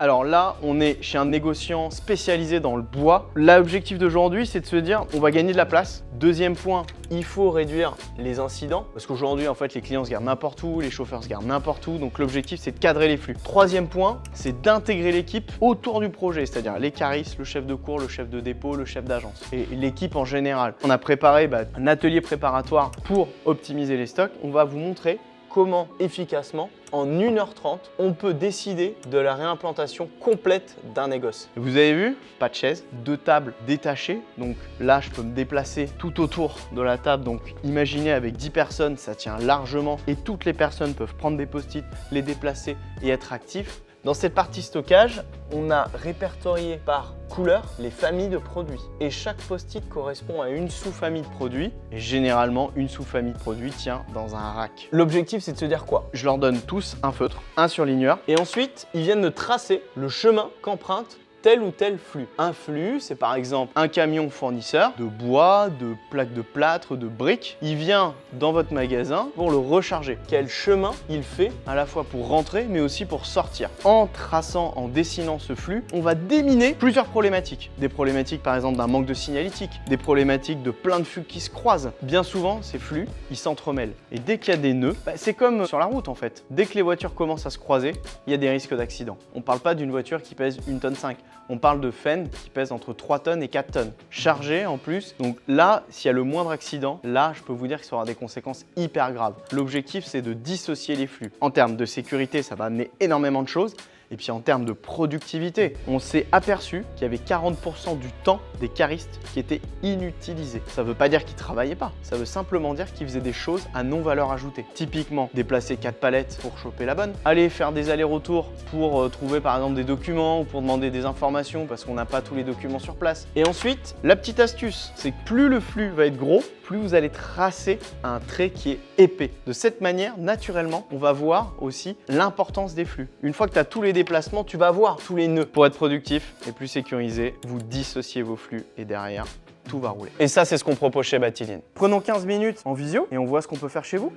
Alors là, on est chez un négociant spécialisé dans le bois. L'objectif d'aujourd'hui, c'est de se dire, on va gagner de la place. Deuxième point, il faut réduire les incidents parce qu'aujourd'hui, en fait, les clients se gardent n'importe où, les chauffeurs se gardent n'importe où. Donc l'objectif, c'est de cadrer les flux. Troisième point, c'est d'intégrer l'équipe autour du projet, c'est-à-dire les caristes, le chef de cours, le chef de dépôt, le chef d'agence et l'équipe en général. On a préparé un atelier préparatoire pour optimiser les stocks. On va vous montrer comment efficacement, en 1h30, on peut décider de la réimplantation complète d'un négoce. Vous avez vu, pas de chaise, 2 tables détachées. Donc là, je peux me déplacer tout autour de la table. Donc imaginez avec 10 personnes, ça tient largement et toutes les personnes peuvent prendre des post-it, les déplacer et être actifs. Dans cette partie stockage, on a répertorié par couleur les familles de produits et chaque post-it correspond à une sous-famille de produits et généralement une sous-famille de produits tient dans un rack. L'objectif, c'est de se dire quoi? Je leur donne tous un feutre, un surligneur et ensuite ils viennent de tracer le chemin qu'emprunte tel ou tel flux. Un flux, c'est par exemple un camion fournisseur de bois, de plaques de plâtre, de briques. Il vient dans votre magasin pour le recharger. Quel chemin il fait à la fois pour rentrer mais aussi pour sortir. En traçant, en dessinant ce flux, on va déminer plusieurs problématiques. Des problématiques par exemple d'un manque de signalétique, des problématiques de plein de flux qui se croisent. Bien souvent, ces flux, ils s'entremêlent. Et dès qu'il y a des nœuds, c'est comme sur la route en fait. Dès que les voitures commencent à se croiser, il y a des risques d'accident. On ne parle pas d'une voiture qui pèse 1,5 tonne. On parle de Fenn qui pèse entre 3 tonnes et 4 tonnes. Chargé en plus. Donc là, s'il y a le moindre accident, là, je peux vous dire que ça aura des conséquences hyper graves. L'objectif, c'est de dissocier les flux. En termes de sécurité, ça va amener énormément de choses. Et puis en termes de productivité, on s'est aperçu qu'il y avait 40% du temps des caristes qui étaient inutilisés. Ça ne veut pas dire qu'ils ne travaillaient pas, ça veut simplement dire qu'ils faisaient des choses à non-valeur ajoutée. Typiquement, déplacer 4 palettes pour choper la bonne, aller faire des allers-retours pour trouver par exemple des documents ou pour demander des informations parce qu'on n'a pas tous les documents sur place. Et ensuite, la petite astuce, c'est que plus le flux va être gros, plus vous allez tracer un trait qui est épais. De cette manière, naturellement, on va voir aussi l'importance des flux. Une fois que tu as tous les déplacements, tu vas voir tous les nœuds. Pour être productif et plus sécurisé, vous dissociez vos flux et derrière, tout va rouler. Et ça, c'est ce qu'on propose chez Battilienne. Prenons 15 minutes en visio et on voit ce qu'on peut faire chez vous.